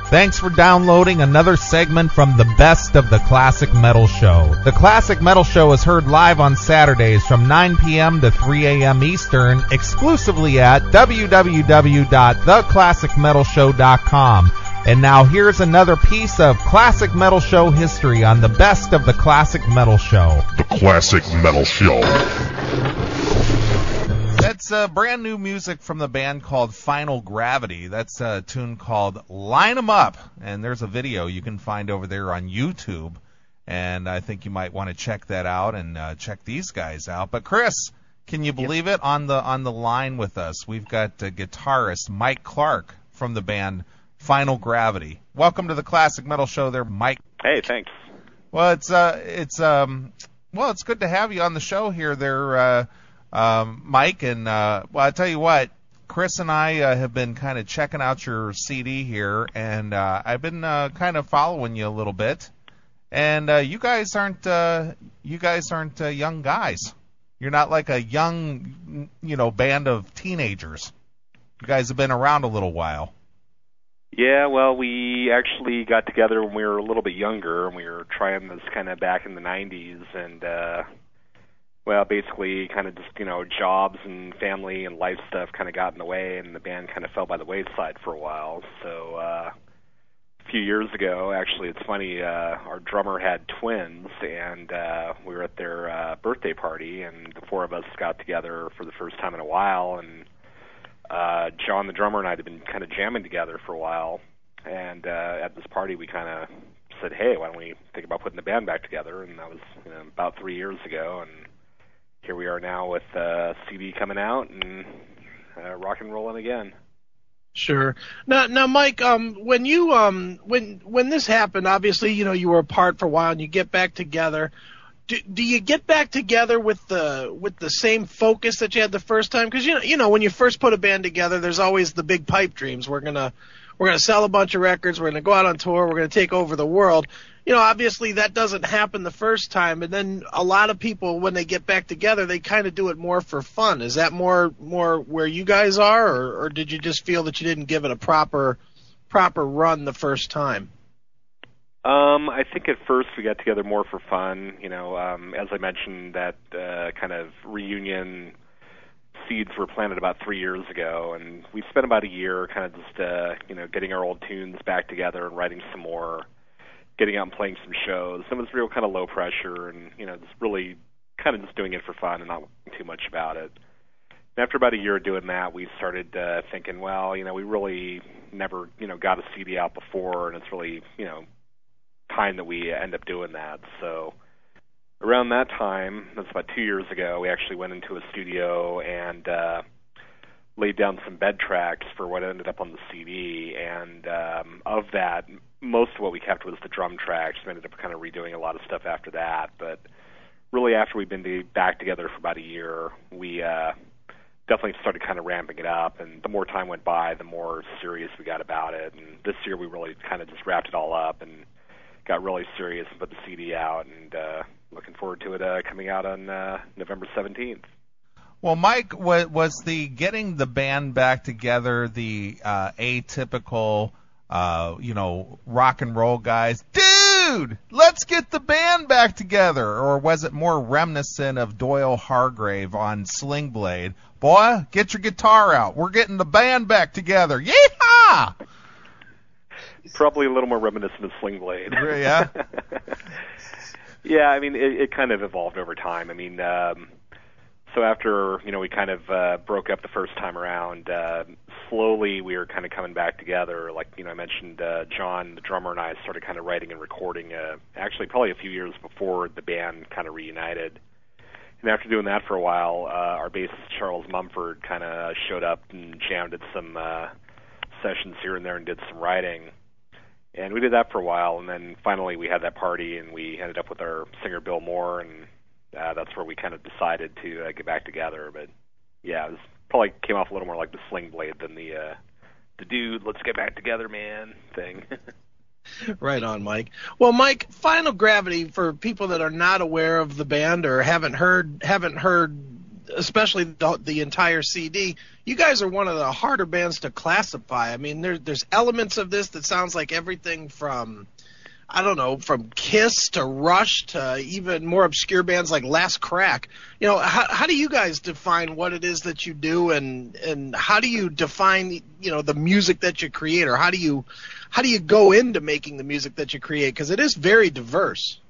Thanks for downloading another segment from the Best of the Classic Metal Show. The Classic Metal Show is heard live on Saturdays from 9 p.m. to 3 a.m. Eastern, exclusively at www.theclassicmetalshow.com. And now here's another piece of Classic Metal Show history on the Best of the Classic Metal Show. The Classic Metal Show. That's brand new music from the band called Final Gravity. That's a tune called Line 'Em Up, and there's a video you can find over there on YouTube, and I think you might want to check that out and check these guys out. But Chris, can you believe it? On the line with us, we've got guitarist Mike Clark from the band Final Gravity. Welcome to the Classic Metal Show, there, Mike. Hey, thanks. Well, it's good to have you on the show here, there. Mike, and well, I tell you what, Chris and I have been kind of checking out your CD here, and I've been kind of following you a little bit. And you guys aren't young guys. You're not like a young, band of teenagers. You guys have been around a little while. Yeah, well, we actually got together when we were a little bit younger, and we were trying this kind of back in the 90s, and well, basically kind of just, jobs and family and life stuff kind of got in the way, and the band kind of fell by the wayside for a while. So a few years ago, actually, it's funny, our drummer had twins, and we were at their birthday party, and the four of us got together for the first time in a while, and John, the drummer, and I had been kind of jamming together for a while, and at this party we kind of said, hey, why don't we think about putting the band back together, and that was about 3 years ago, and here we are now with CD coming out and rock and rolling again. Sure. Now, Mike, when you when this happened, obviously, you were apart for a while, and you get back together. Do you get back together with the same focus that you had the first time? Because when you first put a band together, there's always the big pipe dreams. We're gonna sell a bunch of records. We're gonna go out on tour. We're gonna take over the world. Obviously that doesn't happen the first time, and then a lot of people, when they get back together, they kind of do it more for fun. Is that more where you guys are, or did you just feel that you didn't give it a proper run the first time? I think at first we got together more for fun. As I mentioned, that kind of reunion seeds were planted about 3 years ago, and we spent about a year kind of just getting our old tunes back together and writing some more, getting out and playing some shows. It was real kind of low pressure, and just really kind of just doing it for fun and not thinking too much about it. And after about a year of doing that, we started thinking, well, we really never got a CD out before, and it's really time that we end up doing that. So around that time, that's about 2 years ago, we actually went into a studio and laid down some bed tracks for what ended up on the CD, and of that, most of what we kept was the drum tracks. We ended up kind of redoing a lot of stuff after that, but really after we'd been back together for about a year, we definitely started kind of ramping it up, and the more time went by, the more serious we got about it, and this year we really kind of just wrapped it all up and got really serious and put the CD out, and looking forward to it coming out on November 17th. Well, Mike, was the getting the band back together the atypical, rock and roll guys, dude, let's get the band back together? Or was it more reminiscent of Doyle Hargrave on Sling Blade? Boy, get your guitar out. We're getting the band back together. Yeehaw! Probably a little more reminiscent of Sling Blade. Yeah? Yeah, I mean, it kind of evolved over time. I mean, so after, we kind of broke up the first time around, slowly we were kind of coming back together. Like, I mentioned John, the drummer, and I started kind of writing and recording, actually probably a few years before the band kind of reunited. And after doing that for a while, our bassist Charles Mumford kind of showed up and jammed at some sessions here and there and did some writing. And we did that for a while, and then finally we had that party, and we ended up with our singer Bill Moore, and that's where we kind of decided to get back together. But yeah, it probably came off a little more like the Sling Blade than the dude, let's get back together, man thing. Right on, Mike. Well, Mike, Final Gravity, for people that are not aware of the band or haven't heard especially the entire CD, you guys are one of the harder bands to classify. I mean, there's elements of this that sounds like everything from, I don't know, from Kiss to Rush to even more obscure bands like Last Crack. You know, how do you guys define what it is that you do, and how do you define, you know, the music that you create, or how do you go into making the music that you create? Because it is very diverse.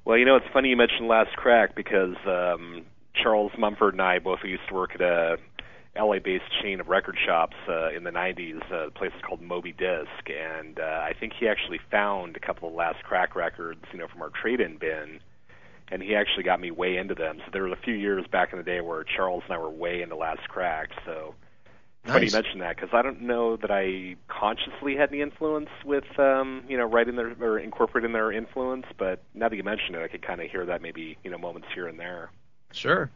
Well, you know, it's funny you mentioned Last Crack, because Charles Mumford and I both used to work at a LA-based chain of record shops in the 90s. The place is called Moby Disc, and I think he actually found a couple of Last Crack records, you know, from our trade-in bin, and he actually got me way into them. So there were a few years back in the day where Charles and I were way into Last Crack, so it's funny you mention that, because I don't know that I consciously had any influence with, you know, writing their, or incorporating their influence, but now that you mention it, I could kind of hear that maybe, you know, moments here and there. Sure.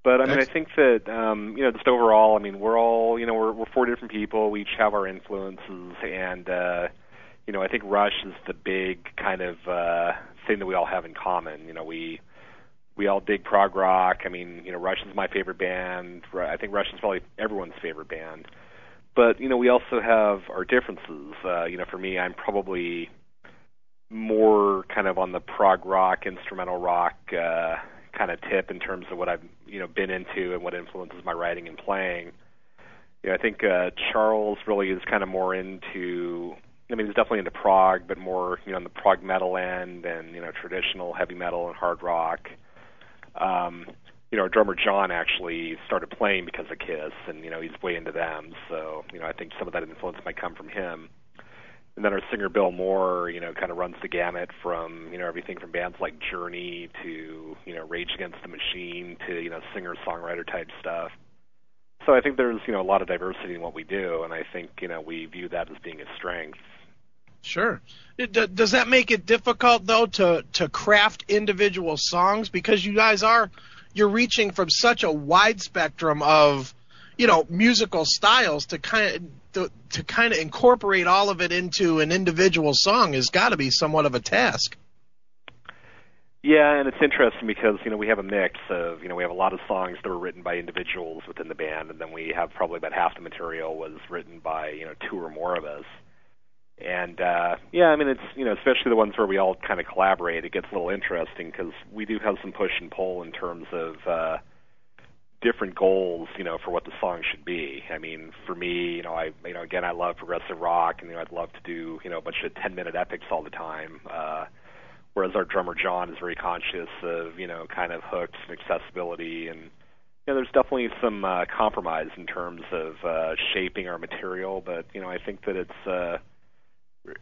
But I mean, I think that you know, just overall, I mean, we're all, you know, we're four different people. We each have our influences, and you know, I think Rush is the big kind of thing that we all have in common. You know, we all dig prog rock. I mean, you know, Rush is my favorite band. I think Rush is probably everyone's favorite band. But you know, we also have our differences. You know, for me, I'm probably more kind of on the prog rock, instrumental rock kind of tip in terms of what I've, you know, been into and what influences my writing and playing. You know, I think Charles really is kind of more into, I mean, he's definitely into prog, but more, you know, on the prog metal end, and, you know, traditional heavy metal and hard rock. You know, our drummer John actually started playing because of Kiss, and, you know, he's way into them, so, you know, I think some of that influence might come from him. And then our singer Bill Moore, you know, kind of runs the gamut from, you know, everything from bands like Journey to, you know, Rage Against the Machine to, you know, singer-songwriter type stuff. So I think there's, you know, a lot of diversity in what we do, and I think, you know, we view that as being a strength. Sure. Does that make it difficult, though, to craft individual songs? Because you guys you're reaching from such a wide spectrum of, you know, musical styles to kind of incorporate all of it into an individual song has got to be somewhat of a task. Yeah, and it's interesting because, you know, we have a mix of, you know, we have a lot of songs that were written by individuals within the band, and then we have probably about half the material was written by, you know, two or more of us. And, yeah, I mean, it's, you know, especially the ones where we all kind of collaborate, it gets a little interesting because we do have some push and pull in terms of different goals, you know, for what the song should be. I mean, for me, you know, again, I love progressive rock, and, you know, I'd love to do, you know, a bunch of 10-minute epics all the time. Whereas our drummer John is very conscious of, you know, kind of hooks and accessibility, and, you know, there's definitely some compromise in terms of shaping our material, but, you know, I think that it's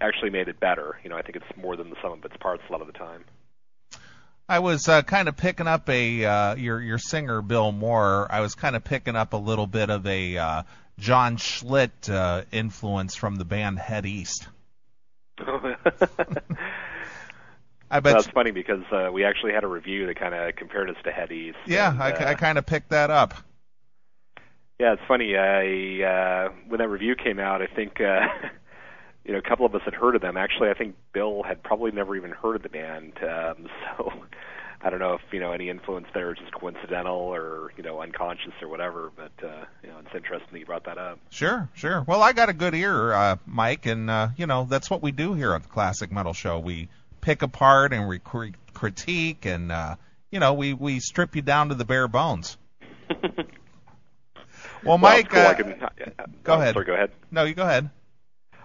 actually made it better. You know, I think it's more than the sum of its parts a lot of the time. I was kind of picking up your singer Bill Moore. I was kind of picking up a little bit of a John Schlitt influence from the band Head East. I bet that's funny because we actually had a review that kind of compared us to Head East. Yeah, and, I kind of picked that up. Yeah, it's funny. When that review came out, I think you know, a couple of us had heard of them. Actually, I think Bill had probably never even heard of the band. So I don't know if, you know, any influence there is just coincidental or, you know, unconscious or whatever. But you know, it's interesting that you brought that up. Sure. Well, I got a good ear, Mike, and you know, that's what we do here at the Classic Metal Show. We pick apart and we critique, and you know, we strip you down to the bare bones. Well, Mike, cool. go ahead. Sorry, go ahead. No, you go ahead.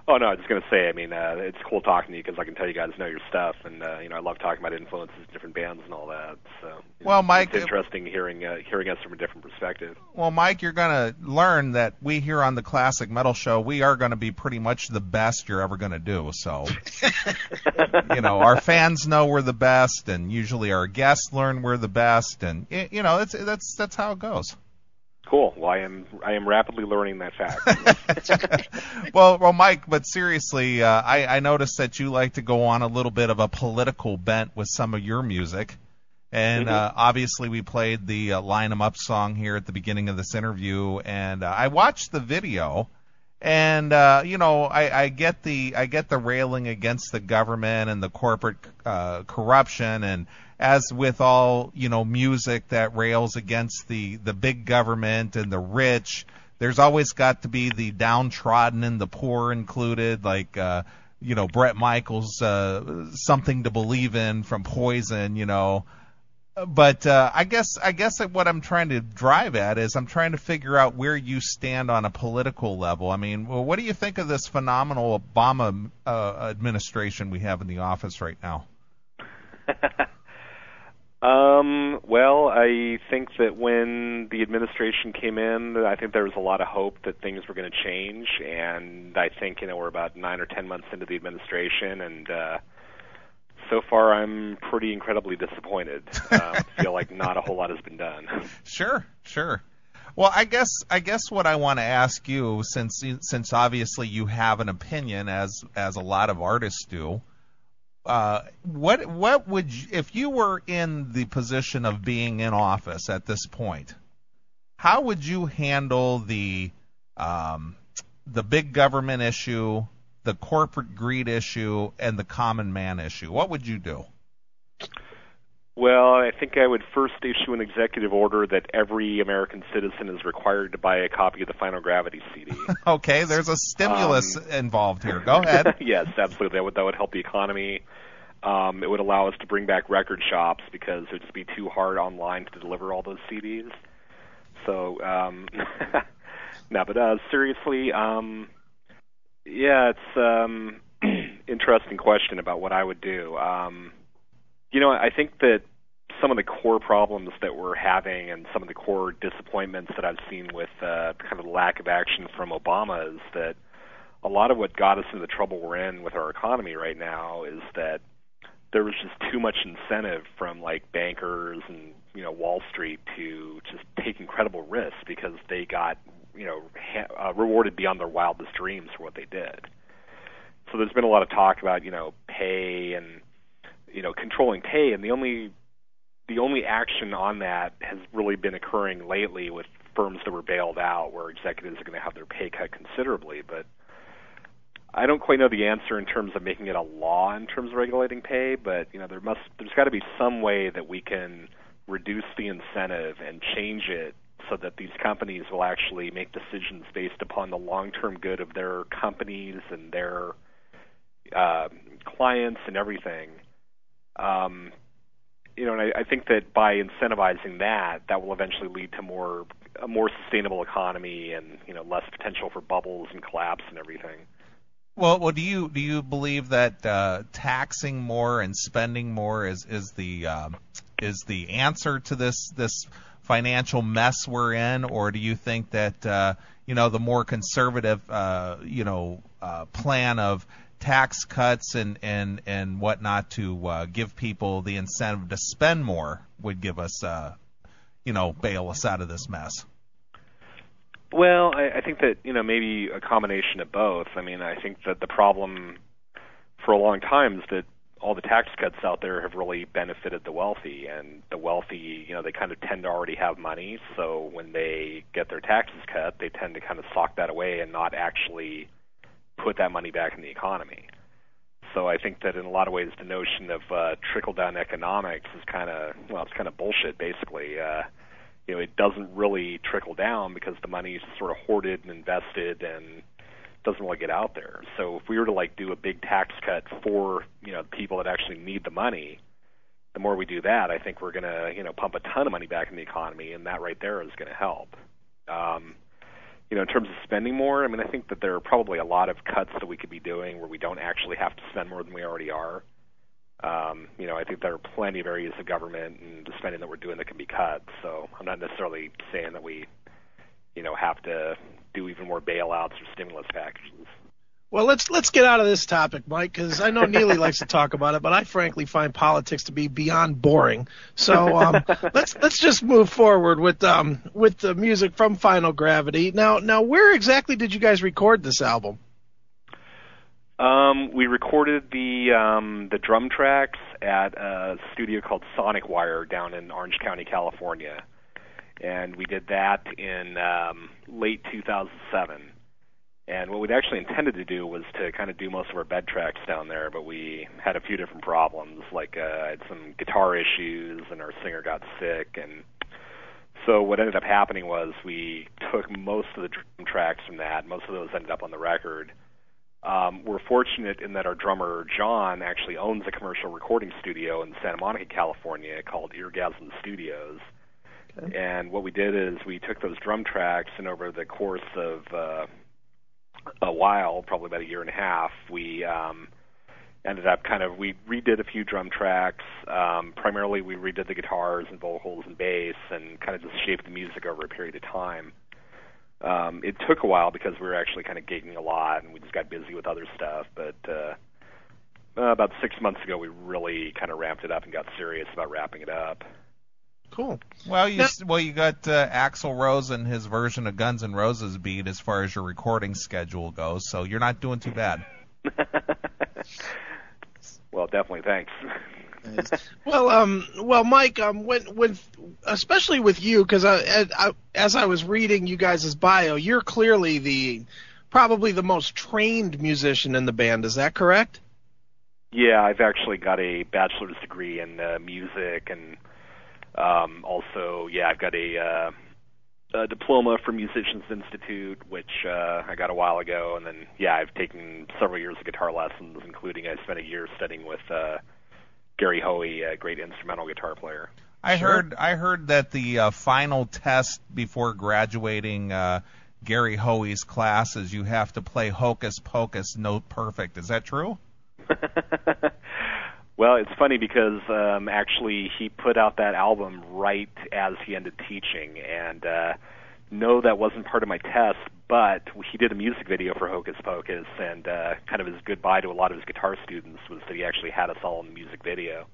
Oh, no, I was just going to say, I mean, it's cool talking to you because I can tell you guys know your stuff, and, you know, I love talking about influences, different bands and all that. So, well, Mike, it's interesting hearing us from a different perspective. Well, Mike, you're going to learn that we here on the Classic Metal Show, we are going to be pretty much the best you're ever going to do. So, you know, our fans know we're the best, and usually our guests learn we're the best, and, you know, that's how it goes. Cool. Well, I am rapidly learning that fact. well, Mike, but seriously, I noticed that you like to go on a little bit of a political bent with some of your music, and obviously we played the Line 'Em Up song here at the beginning of this interview, and I watched the video, and you know, I get the railing against the government and the corporate corruption, and as with all, music that rails against the big government and the rich, there's always got to be the downtrodden and the poor included, like, Bret Michaels' Something to Believe In from Poison, But I guess what I'm trying to drive at is I'm trying to figure out where you stand on a political level. I mean, what do you think of this phenomenal Obama administration we have in the office right now? Well, I think that when the administration came in, I think there was a lot of hope that things were going to change, and I think, we're about 9 or 10 months into the administration, and so far I'm pretty incredibly disappointed. I feel like not a whole lot has been done. Sure. Well, I guess what I want to ask you, since obviously you have an opinion, as a lot of artists do, what would you, if you were in the position of being in office at this point, how would you handle the big government issue, the corporate greed issue, and the common man issue? What would you do? Well, I think I would first issue an executive order that every American citizen is required to buy a copy of the Final Gravity CD. Okay, there's a stimulus involved here. Go ahead. Yes, absolutely. That would help the economy. It would allow us to bring back record shops because it would just be too hard online to deliver all those CDs. So, seriously, it's interesting question about what I would do. I think that some of the core problems that we're having and some of the core disappointments that I've seen with kind of the lack of action from Obama is that a lot of what got us into the trouble we're in with our economy right now is that there was just too much incentive from like bankers and Wall Street to just take incredible risks because they got rewarded beyond their wildest dreams for what they did. So there's been a lot of talk about pay and controlling pay, and the only action on that has really been occurring lately with firms that were bailed out, where executives are going to have their pay cut considerably. But I don't quite know the answer in terms of making it a law in terms of regulating pay. But there's got to be some way that we can reduce the incentive and change it so that these companies will actually make decisions based upon the long-term good of their companies and their clients and everything. And I think that by incentivizing that will eventually lead to a more sustainable economy and less potential for bubbles and collapse and everything. Well, do you believe that taxing more and spending more is the answer to this financial mess we're in, or do you think that the more conservative plan of tax cuts and whatnot to give people the incentive to spend more would give us bail us out of this mess? Well, I think that maybe a combination of both. I mean, I think that the problem for a long time is that all the tax cuts out there have really benefited the wealthy, and the wealthy, they kind of tend to already have money, so when they get their taxes cut, they tend to kind of sock that away and not actually put that money back in the economy. So I think that in a lot of ways the notion of trickle-down economics is kind of bullshit, basically. It doesn't really trickle down because the money is sort of hoarded and invested and doesn't really get out there. So if we were to do a big tax cut for people that actually need the money, the more we do that, I think we're going to pump a ton of money back in the economy, and that right there is going to help. In terms of spending more, I mean, I think that there are probably a lot of cuts that we could be doing where we don't actually have to spend more than we already are. I think there are plenty of areas of government and the spending that we're doing that can be cut. So I'm not necessarily saying that we, have to do even more bailouts or stimulus packages. Well, let's get out of this topic, Mike, because I know Neely likes to talk about it, but I frankly find politics to be beyond boring. So let's just move forward with the music from Final Gravity. Now, where exactly did you guys record this album? We recorded the drum tracks at a studio called Sonic Wire down in Orange County, California, and we did that in late 2007. And what we'd actually intended to do was to kind of do most of our bed tracks down there, but we had a few different problems. Like I had some guitar issues, and our singer got sick, and so what ended up happening was we took most of the drum tracks from that. Most of those ended up on the record. We're fortunate in that our drummer, John, actually owns a commercial recording studio in Santa Monica, California called Eargasm Studios. Okay. And what we did is we took those drum tracks, and over the course of a while, probably about a year and a half, we ended up we redid a few drum tracks. Primarily we redid the guitars and vocals and bass and kind of just shaped the music over a period of time. It took a while because we were actually kind of gigging a lot and we just got busy with other stuff, but about 6 months ago we really kind of ramped it up and got serious about wrapping it up. Cool. Well, you got Axl Rose and his version of Guns N' Roses beat as far as your recording schedule goes, so you're not doing too bad. Well, definitely, thanks. Well, Mike, when especially with you, because as I was reading you guys' bio, you're clearly probably the most trained musician in the band. Is that correct? Yeah, I've actually got a bachelor's degree in music, and also, I've got a diploma from Musicians Institute, which I got a while ago, and then I've taken several years of guitar lessons, including I spent a year studying with Gary Hoey, a great instrumental guitar player. I heard that the final test before graduating Gary Hoey's class is you have to play Hocus Pocus Note Perfect. Is that true? Well, it's funny because actually he put out that album right as he ended teaching, and no, that wasn't part of my test, but he did a music video for Hocus Pocus, and kind of his goodbye to a lot of his guitar students was that he actually had us all in the music video.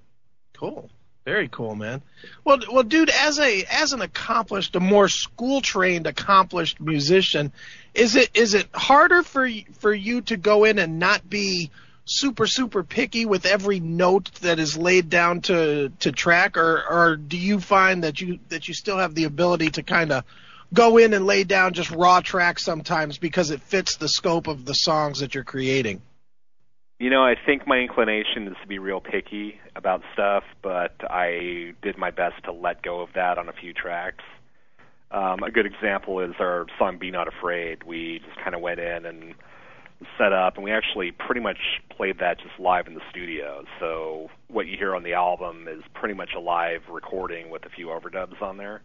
Cool. Very cool, man. Well, dude, as an accomplished, a more school-trained, accomplished musician, is it harder for you to go in and not be super picky with every note that is laid down to track, or do you find that you still have the ability to kind of go in and lay down just raw tracks sometimes because it fits the scope of the songs that you're creating? You know, I think my inclination is to be real picky about stuff, but I did my best to let go of that on a few tracks. A good example is our song Be Not Afraid. We just kind of went in and set up, and we actually pretty much played that just live in the studio. So what you hear on the album is pretty much a live recording with a few overdubs on there.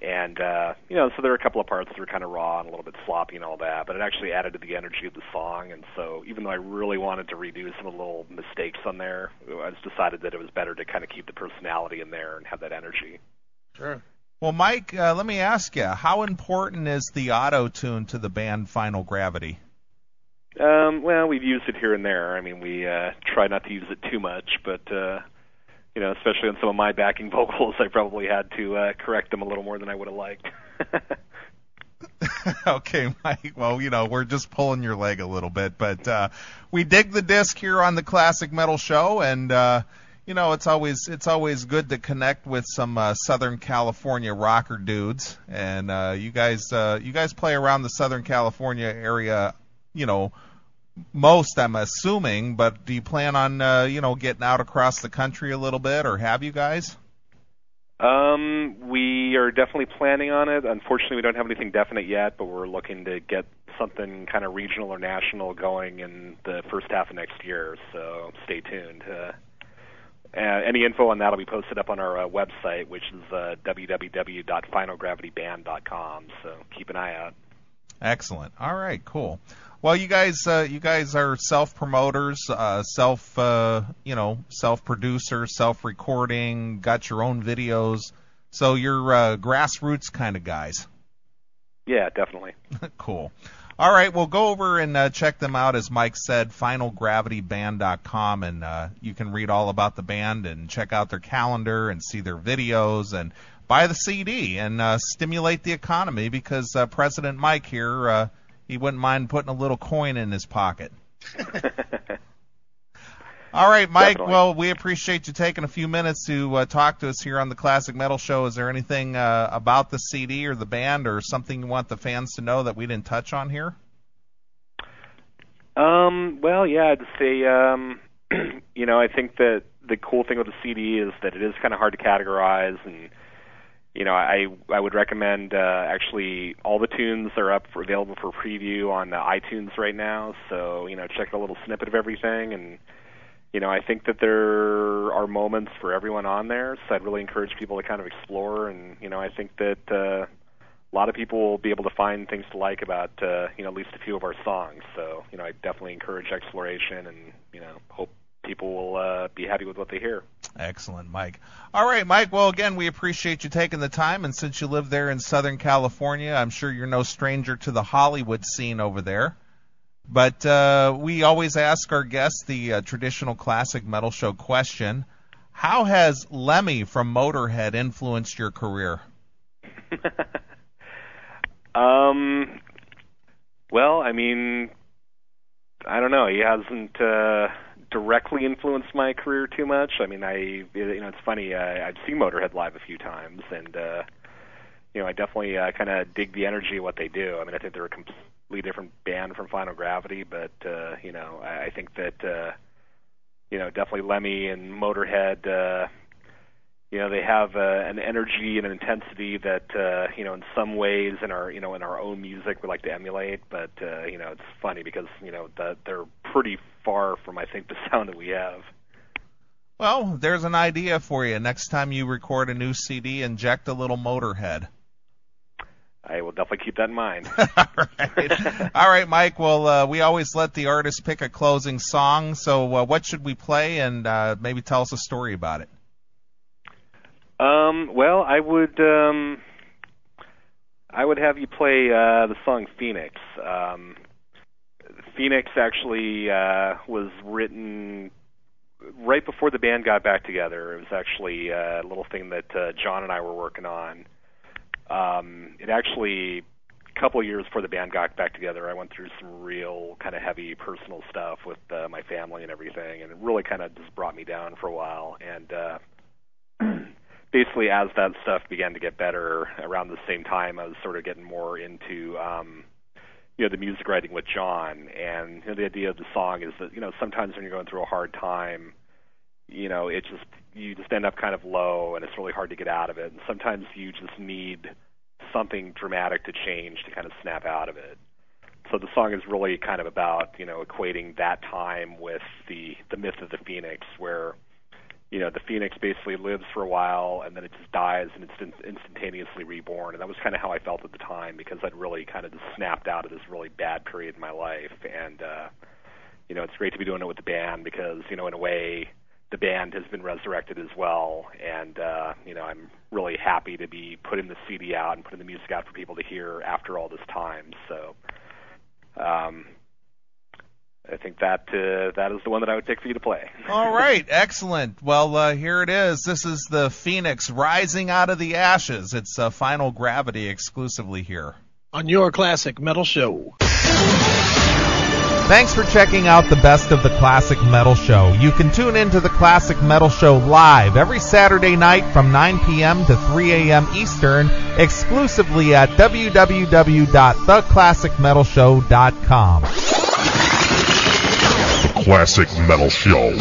And, so there are a couple of parts that are kind of raw and a little bit sloppy and all that, but it actually added to the energy of the song. And so even though I really wanted to redo some of the little mistakes on there, I just decided that it was better to kind of keep the personality in there and have that energy. Sure. Well, Mike, let me ask you, how important is the auto-tune to the band Final Gravity? Well, we've used it here and there. I mean, we try not to use it too much, but especially on some of my backing vocals, I probably had to correct them a little more than I would have liked. Okay, Mike. Well, we're just pulling your leg a little bit, but we dig the disc here on the Classic Metal Show, and it's always good to connect with some Southern California rocker dudes, and you guys play around the Southern California area, most, I'm assuming, but do you plan on, getting out across the country a little bit, or have you guys? We are definitely planning on it. Unfortunately, we don't have anything definite yet, but we're looking to get something kind of regional or national going in the first half of next year, so stay tuned. Any info on that will be posted up on our website, which is www.finalgravityband.com, so keep an eye out. Excellent. All right, cool. Well, you guys are self-promoters, self-producers, self-recording, got your own videos, so you're grassroots kind of guys. Yeah, definitely. Cool. All right, well, go over and check them out, as Mike said, finalgravityband.com, and you can read all about the band and check out their calendar and see their videos and buy the CD and stimulate the economy, because President Mike here, he wouldn't mind putting a little coin in his pocket. All right, Mike, Definitely. Well, we appreciate you taking a few minutes to talk to us here on the Classic Metal Show. Is there anything about the CD or the band or something you want the fans to know that we didn't touch on here? Well, yeah, I'd say, I think that the cool thing with the CD is that it is kind of hard to categorize, and, I would recommend, actually, all the tunes are available for preview on iTunes right now, so, check a little snippet of everything, and, I think that there are moments for everyone on there, so I'd really encourage people to kind of explore, and, I think that, a lot of people will be able to find things to like about, at least a few of our songs. So, I definitely encourage exploration and, hope people will be happy with what they hear. Excellent, Mike. All right, Mike. Well, again, we appreciate you taking the time. And since you live there in Southern California, I'm sure you're no stranger to the Hollywood scene over there. But we always ask our guests the traditional classic metal show question. How has Lemmy from Motorhead influenced your career? Well, I mean, I don't know. He hasn't directly influenced my career too much. I mean, it's funny. I've seen Motorhead live a few times, and I definitely kind of dig the energy of what they do. I mean, I think they're a completely different band from Final Gravity, but I think that definitely Lemmy and Motorhead. They have an energy and an intensity that in some ways in our own music we like to emulate. But it's funny because they're pretty far from, I think, the sound that we have. Well, there's an idea for you. Next time you record a new CD, inject a little Motorhead. I will definitely keep that in mind. All right, Mike. Well, we always let the artist pick a closing song. So what should we play, and maybe tell us a story about it? Well, I would have you play the song Phoenix. Phoenix actually was written right before the band got back together. It was actually a little thing that John and I were working on. It actually, a couple of years before the band got back together, I went through some real kind of heavy personal stuff with my family and everything, and it really kind of just brought me down for a while. And basically, as that stuff began to get better, around the same time, I was sort of getting more into, the music writing with John. And the idea of the song is that, sometimes when you're going through a hard time, you just end up kind of low, and it's really hard to get out of it. And sometimes you just need something dramatic to change to kind of snap out of it. So the song is really kind of about, equating that time with the myth of the Phoenix, where the Phoenix basically lives for a while, and then it just dies, and it's instantaneously reborn. And that was kind of how I felt at the time, because I'd really kind of just snapped out of this really bad period in my life. And, it's great to be doing it with the band because, in a way, the band has been resurrected as well. And, I'm really happy to be putting the CD out and putting the music out for people to hear after all this time. So, I think that is the one that I would pick for you to play. All right, excellent. Well, here it is. This is the Phoenix rising out of the ashes. It's Final Gravity exclusively here on your Classic Metal Show. Thanks for checking out the best of the Classic Metal Show. You can tune into the Classic Metal Show live every Saturday night from 9 p.m. to 3 a.m. Eastern, exclusively at www.theclassicmetalshow.com. Classic Metal Show.